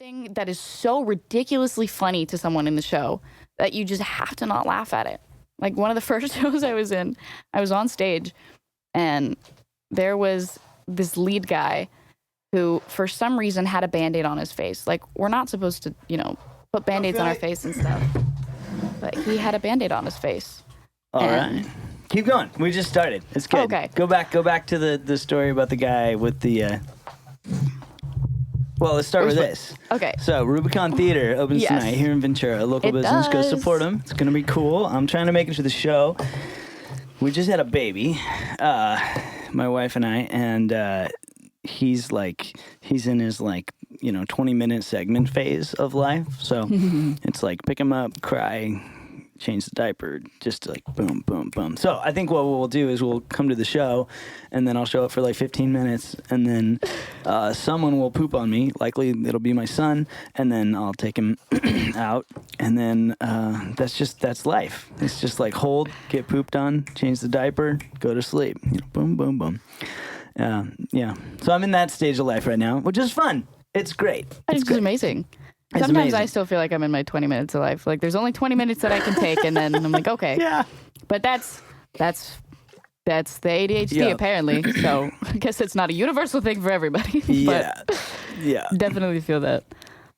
something that is so ridiculously funny to someone in the show that you just have to not laugh at it. Like one of the first shows I was in, I was on stage and there was this lead guy who for some reason had a Band-Aid on his face. Like we're not supposed to, put Band-Aids on our face and stuff. But he had a Band-Aid on his face. All right. Keep going. We just started. It's good. Okay. Go back to the story about the guy with the Well, let's start with this. Okay. So, Rubicon Theater opens tonight here in Ventura. A local business. Go support them. It's going to be cool. I'm trying to make it to the show. We just had a baby, my wife and I, and he's in his 20-minute segment phase of life. So it's like pick him up, cry, change the diaper, just like boom, boom, boom. So I think what we'll do is we'll come to the show, and then I'll show up for like 15 minutes, and then someone will poop on me. Likely it'll be my son, and then I'll take him out, and then that's life. It's just like hold, get pooped on, change the diaper, go to sleep. Boom, boom, boom. Yeah. So I'm in that stage of life right now, which is fun. It's great. It's amazing. Sometimes I still feel like I'm in my 20 minutes of life. Like there's only 20 minutes that I can take, and then I'm like, okay. Yeah. But that's the ADHD apparently. So I guess it's not a universal thing for everybody. But yeah. Definitely feel that,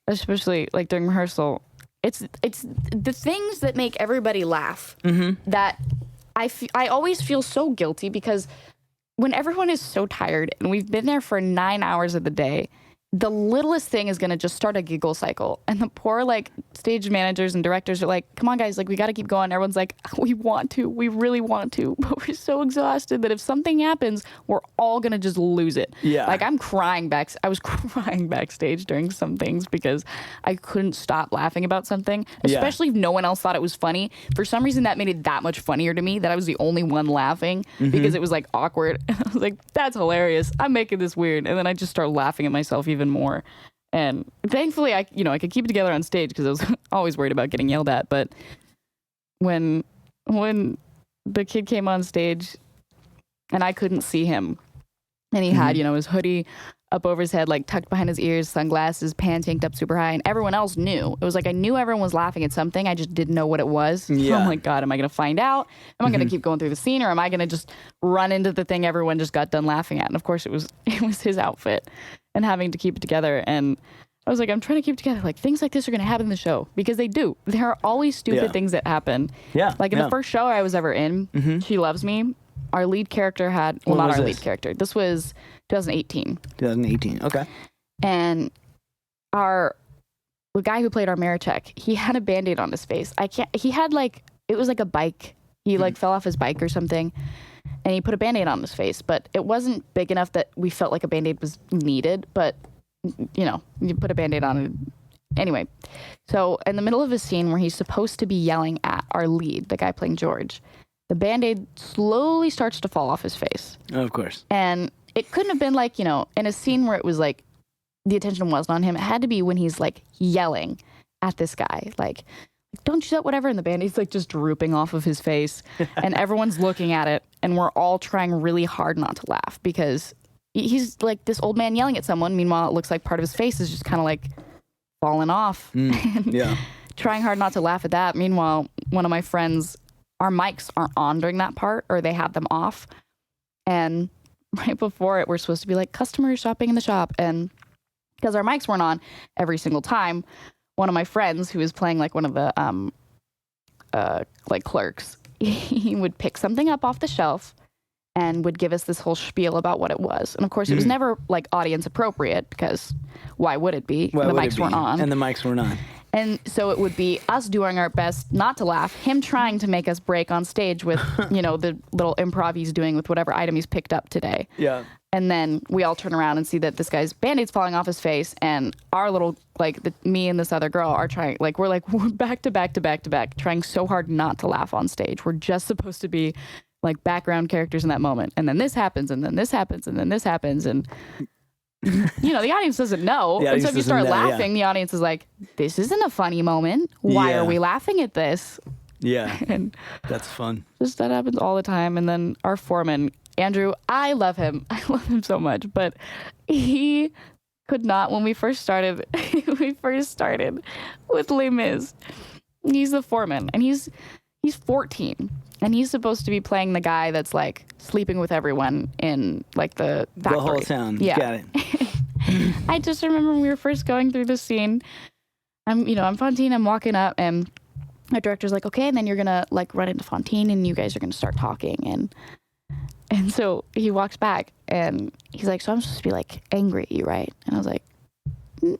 especially like during rehearsal. It's the things that make everybody laugh that I always feel so guilty, because when everyone is so tired and we've been there for 9 hours of the day, the littlest thing is going to just start a giggle cycle. And the poor stage managers and directors are like, come on guys, we got to keep going. Everyone's like, we really want to, but we're so exhausted that if something happens, we're all going to just lose it. Yeah. I'm crying I was crying backstage during some things because I couldn't stop laughing about something, especially if no one else thought it was funny. For some reason that made it that much funnier to me that I was the only one laughing because it was awkward. And I was like, that's hilarious. I'm making this weird. And then I just start laughing at myself even more. And thankfully I could keep it together on stage because I was always worried about getting yelled at. But when the kid came on stage and I couldn't see him, and he had his hoodie up over his head, tucked behind his ears, sunglasses, pants yanked up super high, and everyone else knew. It was I knew everyone was laughing at something, I just didn't know what it was. Yeah. So I'm like, God, am I gonna find out? Am I gonna keep going through the scene, or am I gonna just run into the thing everyone just got done laughing at? And of course it was his outfit and having to keep it together. And I was like, I'm trying to keep it together. Things like this are gonna happen in the show, because they do. There are always stupid things that happen. Yeah. In the first show I was ever in, She Loves Me, our lead character had, lead character. This was 2018. 2018, okay. And the guy who played our Marichek, he had a Band-Aid on his face. He had it was like a bike. He fell off his bike or something, and he put a Band-Aid on his face, but it wasn't big enough that we felt like a Band-Aid was needed, but you put a Band-Aid on it. Anyway, so in the middle of a scene where he's supposed to be yelling at our lead, the guy playing George, the Band-Aid slowly starts to fall off his face. Oh, of course. And it couldn't have been in a scene where it was the attention wasn't on him. It had to be when he's yelling at this guy, don't you do that, whatever. And the Band-Aid's just drooping off of his face and everyone's looking at it, and we're all trying really hard not to laugh because he's this old man yelling at someone. Meanwhile, it looks like part of his face is just kind of falling off. Yeah. Trying hard not to laugh at that. Meanwhile, one of my friends, our mics aren't on during that part, or they have them off. And right before it, we're supposed to be customers shopping in the shop. And because our mics weren't on every single time, one of my friends who was playing one of the clerks, he would pick something up off the shelf and would give us this whole spiel about what it was. And of course, it was never audience appropriate, because why would it be? The mics weren't on. And the mics weren't on. And so it would be us doing our best not to laugh, him trying to make us break on stage with, the little improv he's doing with whatever item he's picked up today. Yeah. And then we all turn around and see that this guy's Band-Aid's falling off his face, and our little, me and this other girl are trying, we're back to back to back to back, trying so hard not to laugh on stage. We're just supposed to be background characters in that moment. And then this happens, and then this happens, and then this happens, and the audience doesn't know. And so if you start laughing, the audience is like, this isn't a funny moment. Why are we laughing at this? Yeah. And that's fun. Just that happens all the time. And then our foreman, Andrew, I love him. I love him so much. But he could not, when we first started, with Les Mis. He's the foreman, and he's 14, and he's supposed to be playing the guy that's like sleeping with everyone in like the factory. The whole town. Yeah. Got it. I just remember when we were first going through the scene. I'm Fantine. I'm walking up, and my director's like, okay, and then you're gonna like run into Fantine, and you guys are gonna start talking, and so he walks back, and he's like, so I'm supposed to be like angry at you, right? And I was like,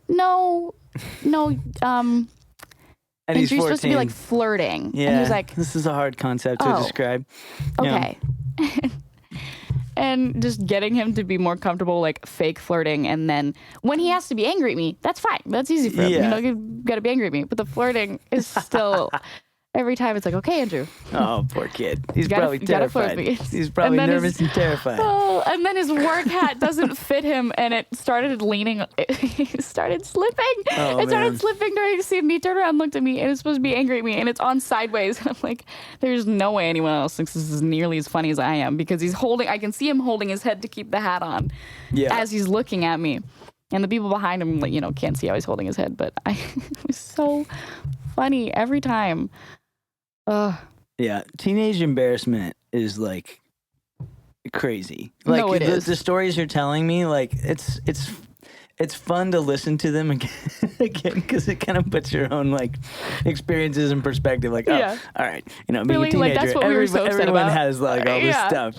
no. And he's 14. You're supposed to be like flirting. Yeah. And he was like, this is a hard concept to describe. Okay. Yeah. And just getting him to be more comfortable, like fake flirting. And then when he has to be angry at me, that's fine. That's easy for him. Yeah. You got to be angry at me. But the flirting is still, every time it's like, okay, Andrew. Oh, poor kid. He's probably gotta terrified. flirt me. He's probably nervous and terrified. Oh, and then his work hat doesn't fit him, and it started leaning. It started slipping. It started slipping during the scene. And he turned around and looked at me, and it's supposed to be angry at me, and it's on sideways. And I'm like, there's no way anyone else thinks this is nearly as funny as I am, because I can see him holding his head to keep the hat on as he's looking at me. And the people behind him, like, can't see how he's holding his head, but it was so funny every time. Yeah, teenage embarrassment is like crazy. Like no, it is. The stories you're telling me, like it's fun to listen to them again because it kind of puts your own like experiences in perspective. Like, all right, being really, a teenager, like, that's what we were so upset everyone about. has like all this stuff,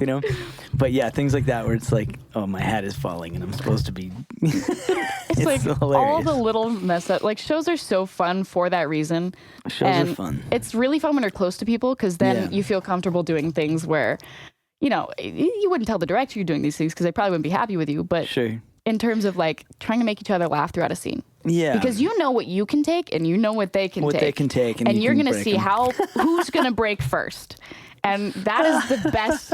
But yeah, things like that where it's like, oh, my hat is falling and I'm supposed to be. It's like hilarious. All the little mess up. Like, shows are so fun for that reason. Shows are fun. It's really fun when you're close to people, because then you feel comfortable doing things where, you wouldn't tell the director you're doing these things because they probably wouldn't be happy with you. But sure. In terms of like trying to make each other laugh throughout a scene. Yeah. Because you know what you can take and you know what they can take. What they can take. And you're going to see who's going to break first. And that is the best.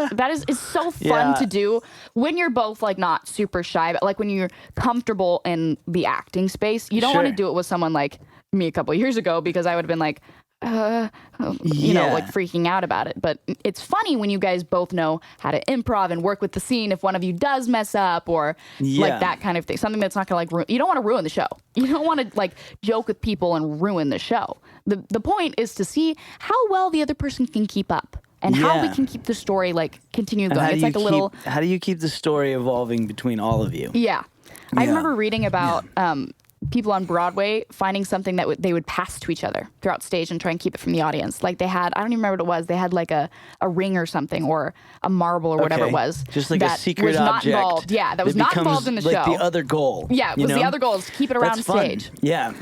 It's so fun to do when you're both like not super shy, but like when you're comfortable in the acting space. You don't want to do it with someone like me a couple of years ago, because I would have been like, like freaking out about it. But it's funny when you guys both know how to improv and work with the scene if one of you does mess up or like that kind of thing. Something that's not going to like you don't want to ruin the show. You don't want to like joke with people and ruin the show. The point is to see how well the other person can keep up. And how we can keep the story like continue going. It's like how do you keep the story evolving between all of you? Yeah. I remember reading about people on Broadway finding something that they would pass to each other throughout stage and try and keep it from the audience. Like they had, I don't even remember what it was. They had like a ring or something, or a marble or whatever it was. Just like a secret was object. Not involved. Yeah, that was not involved in the like show. The other goal. Yeah, it was the other goal is to keep it around stage. Yeah.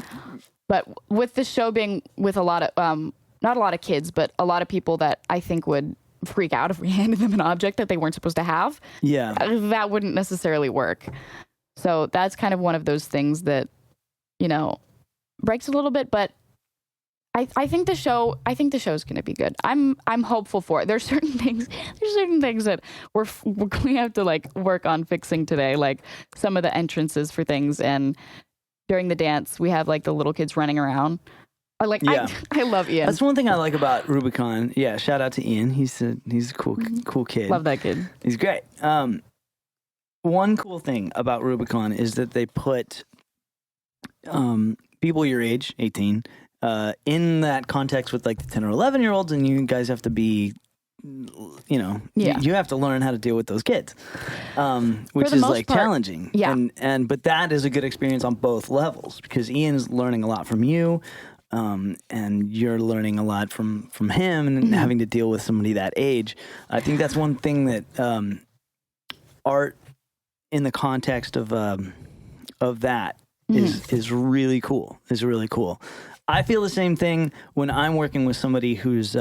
But with the show being with a lot of, not a lot of kids, but a lot of people that I think would freak out if we handed them an object that they weren't supposed to have. Yeah. That wouldn't necessarily work. So that's kind of one of those things that, breaks a little bit, but I think the show is going to be good. I'm hopeful for it. There's certain things that we have to like work on fixing today, like some of the entrances for things, and during the dance we have like the little kids running around. I love Ian. That's one thing I like about Rubicon. Yeah, shout out to Ian. He's a cool kid. Love that kid. He's great. One cool thing about Rubicon is that they put people your age, 18, in that context with like the 10 or 11-year-olds, and you guys have to be, you have to learn how to deal with those kids, which is like challenging. Yeah. But that is a good experience on both levels, because Ian's learning a lot from you. And you're learning a lot from him, and having to deal with somebody that age. I think that's one thing that art in the context of that is really cool. Is really cool. I feel the same thing when I'm working with somebody who's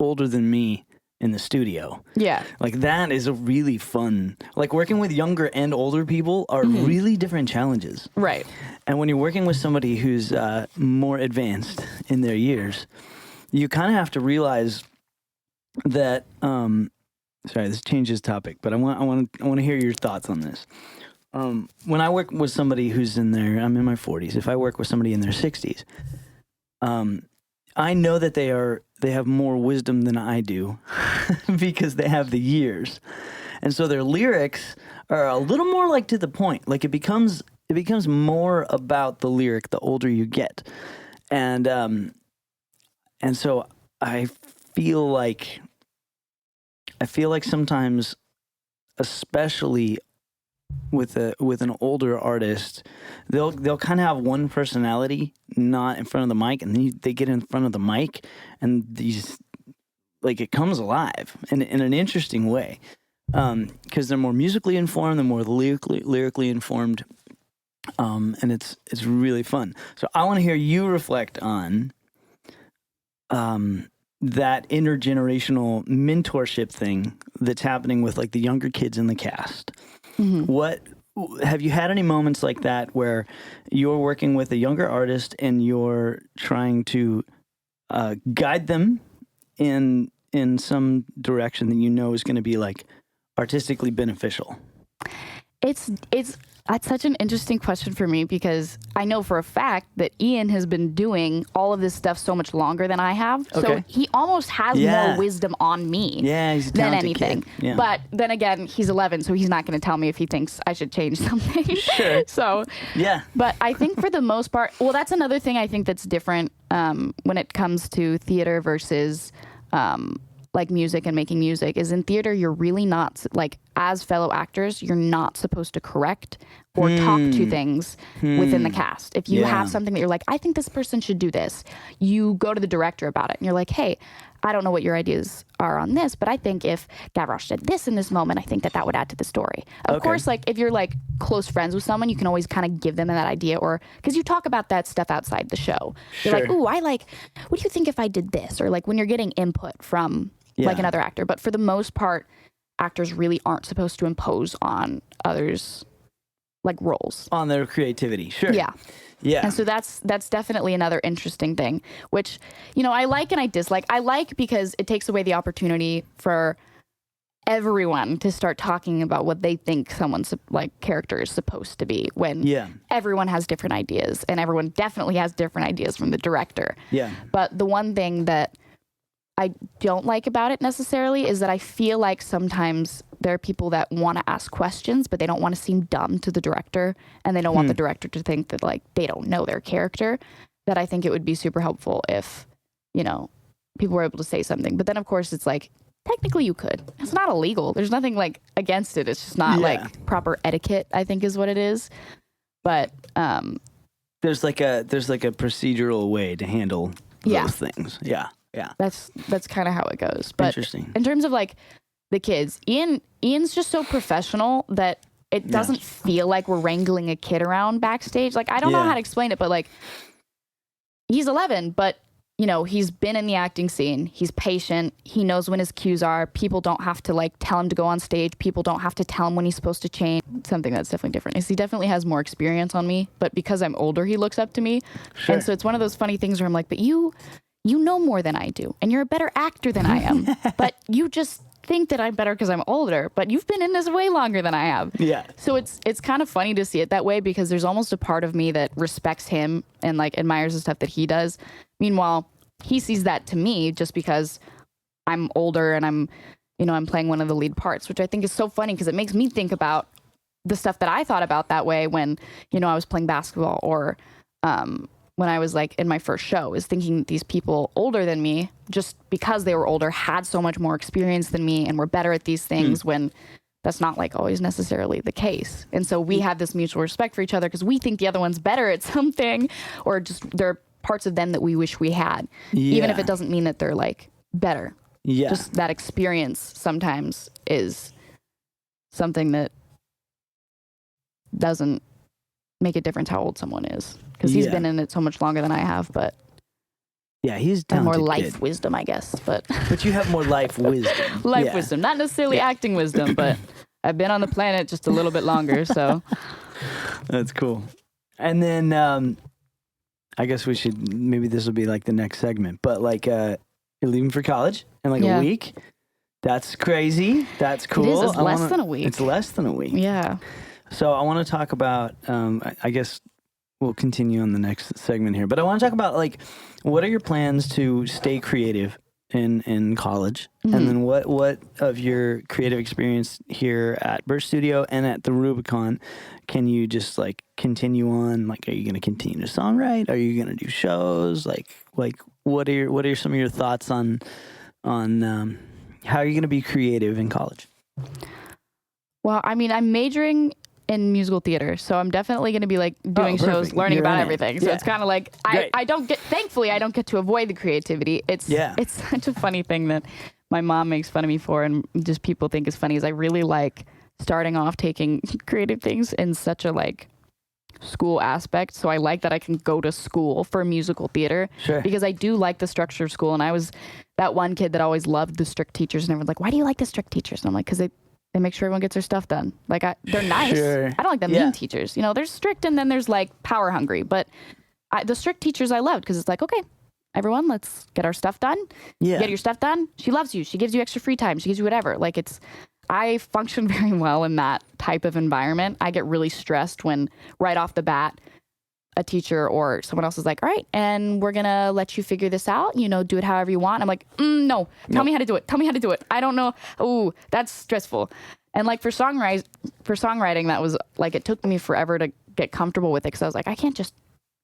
older than me in the studio. Yeah. Like that is a really fun, like working with younger and older people are really different challenges. Right. And when you're working with somebody who's more advanced in their years, you kind of have to realize that, sorry, this changes topic, but I want to hear your thoughts on this. When I work with somebody who's I'm in my 40s. If I work with somebody in their 60s, I know that they have more wisdom than I do because they have the years. And so their lyrics are a little more like to the point. Like it becomes more about the lyric the older you get. And so I feel like sometimes, especially with an older artist, they'll kind of have one personality, not in front of the mic, and then they get in front of the mic, and these, like, it comes alive in an interesting way, because they're more musically informed, they're more lyrically informed, and it's really fun. So I want to hear you reflect on that intergenerational mentorship thing that's happening with like the younger kids in the cast. Mm-hmm. What have you had any moments like that where you're working with a younger artist and you're trying to guide them in some direction that you know is going to be like artistically beneficial? That's such an interesting question for me, because I know for a fact that Ian has been doing all of this stuff so much longer than I have. Okay. So he almost has more wisdom on me than anything. Yeah. But then again, he's 11, so he's not going to tell me if he thinks I should change something. Sure. So, yeah. But I think for the most part, well, that's another thing I think that's different when it comes to theater versus like music and making music, is in theater, you're really not, like, as fellow actors, you're not supposed to correct or talk to things within the cast. If you have something that you're like, I think this person should do this, you go to the director about it and you're like, hey, I don't know what your ideas are on this, but I think if Gavroche did this in this moment, I think that would add to the story. Of course, like, if you're like close friends with someone, you can always kind of give them that idea, or because you talk about that stuff outside the show. You're like, ooh, what do you think if I did this? Or like when you're getting input from like another actor. But for the most part, actors really aren't supposed to impose on others like roles. On their creativity. Sure. Yeah. Yeah. And so that's definitely another interesting thing, which, you know, I like and I dislike. I like because it takes away the opportunity for everyone to start talking about what they think someone's like character is supposed to be, when everyone has different ideas, and everyone definitely has different ideas from the director. Yeah. But the one thing that I don't like about it necessarily is that I feel like sometimes there are people that want to ask questions, but they don't want to seem dumb to the director, and they don't want the director to think that like they don't know their character. That I think it would be super helpful if, you know, people were able to say something. But then of course it's like, technically you could. It's not illegal. There's nothing like against it. It's just not like proper etiquette, I think is what it is. But there's like a procedural way to handle those things. Yeah. Yeah. That's kind of how it goes. But interesting. In terms of like the kids, Ian's just so professional that it doesn't feel like we're wrangling a kid around backstage. Like, I don't know how to explain it, but like, he's 11, but you know, he's been in the acting scene. He's patient. He knows when his cues are. People don't have to like tell him to go on stage. People don't have to tell him when he's supposed to change. Something that's definitely different is he definitely has more experience on me, but because I'm older, he looks up to me. Sure. And so it's one of those funny things where I'm like, but you know more than I do, and you're a better actor than I am, but you just think that I'm better because I'm older, but you've been in this way longer than I have. Yeah. So it's kind of funny to see it that way, because there's almost a part of me that respects him and like admires the stuff that he does. Meanwhile, he sees that to me just because I'm older and I'm playing one of the lead parts, which I think is so funny because it makes me think about the stuff that I thought about that way when, you know, I was playing basketball, or when I was like in my first show, is thinking that these people older than me, just because they were older, had so much more experience than me and were better at these things, when that's not like always necessarily the case. And so we have this mutual respect for each other because we think the other one's better at something, or just there are parts of them that we wish we had, even if it doesn't mean that they're like better. Yeah. Just that experience sometimes is something that doesn't make a difference how old someone is, because he's been in it so much longer than I have. But he's more life wisdom, I guess. But you have more life wisdom. Wisdom, not necessarily acting wisdom, but I've been on the planet just a little bit longer. So that's cool. And then I guess we should, maybe this will be like the next segment, but like you're leaving for college in like a week. That's crazy. That's cool. It is. It's less than a week. It's less than a week. Yeah. So I want to talk about, I guess we'll continue on the next segment here, but I want to talk about like, what are your plans to stay creative in college, and then what of your creative experience here at Burst Studio and at the Rubicon can you just like continue on? Like, are you going to continue to songwrite? Are you going to do shows? Like what are some of your thoughts on how are you going to be creative in college? Well, I mean, I'm majoring in musical theater, so I'm definitely going to be like doing shows, learning about everything. So it's kind of like thankfully I don't get to avoid the creativity. It's such a funny thing that my mom makes fun of me for, and just people think is funny. Is I really like starting off taking creative things in such a like school aspect. So I like that I can go to school for musical theater because I do like the structure of school. And I was that one kid that always loved the strict teachers, and everyone's like, "Why do you like the strict teachers?" And I'm like, "Because they make sure everyone gets their stuff done. Like, they're nice. I don't like the mean teachers. You know, there's strict and then there's like power hungry. But the strict teachers I loved because it's like, okay, everyone, let's get our stuff done. Yeah. Get your stuff done. She loves you. She gives you extra free time. She gives you whatever. Like, I function very well in that type of environment. I get really stressed when right off the bat, a teacher or someone else is like, all right, and we're going to let you figure this out, you know, do it however you want. I'm like, no, tell me how to do it. Tell me how to do it. I don't know. Oh, that's stressful. And like for songwriting, that was like, it took me forever to get comfortable with it. Cause I was like, I can't just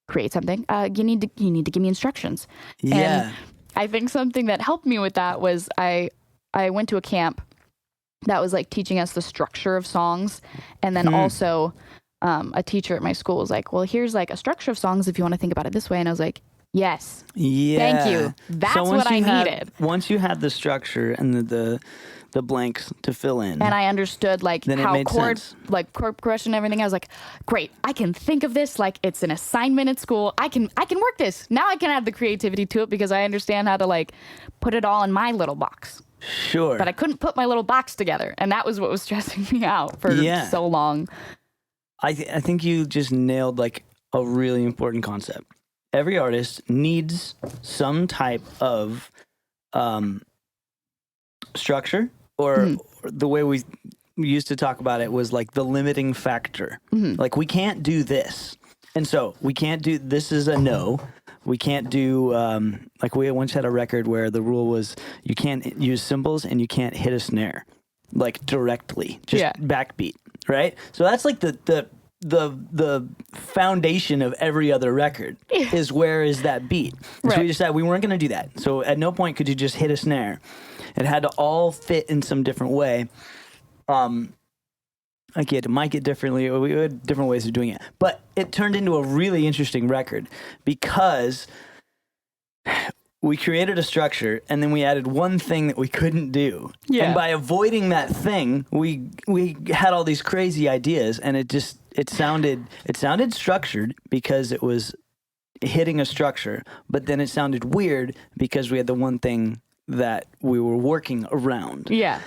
create something. You need to give me instructions. Yeah. And I think something that helped me with that was I went to a camp that was like teaching us the structure of songs. And then also, a teacher at my school was like, well, here's like a structure of songs if you want to think about it this way. And I was like, yes. Yeah. Thank you. That's what I needed. Once you had the structure and the blanks to fill in. And I understood like how chord progression and everything. I was like, great, I can think of this like it's an assignment at school. I can work this. Now I can add the creativity to it because I understand how to like put it all in my little box. Sure. But I couldn't put my little box together. And that was what was stressing me out for so long. I think you just nailed like a really important concept. Every artist needs some type of structure, or the way we used to talk about it was like the limiting factor. Like, we can't do this. And so we can't do, this is a no. We can't do, like we once had a record where the rule was you can't use cymbals and you can't hit a snare like directly, just backbeat. Right. So that's like the foundation of every other record is where is that beat. Right. So we decided we weren't going to do that. So at no point could you just hit a snare. It had to all fit in some different way. Like you had to mic it differently. We had different ways of doing it. But it turned into a really interesting record because we created a structure and then we added one thing that we couldn't do. Yeah. And by avoiding that thing, we had all these crazy ideas, and it sounded structured because it was hitting a structure, but then it sounded weird because we had the one thing that we were working around. Yeah.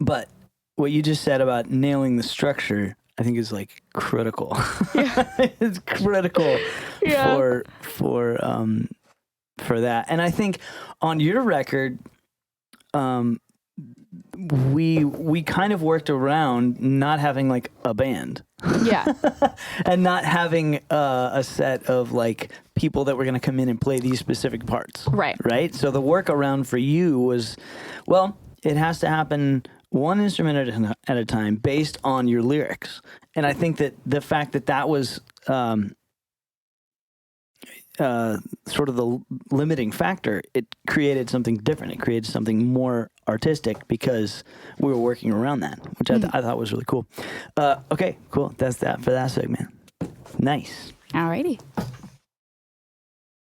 But what you just said about nailing the structure, I think is like critical. Yeah. It's critical for that. And I think on your record, we kind of worked around not having like a band. Yeah. And not having a set of like people that were going to come in and play these specific parts. Right. Right. So the workaround for you was, well, it has to happen one instrument at a time based on your lyrics. And I think that the fact that was sort of the limiting factor, it created something different. It created something more artistic because we were working around that, which I thought was really cool. Okay, cool. That's that for that segment. Nice. Alrighty.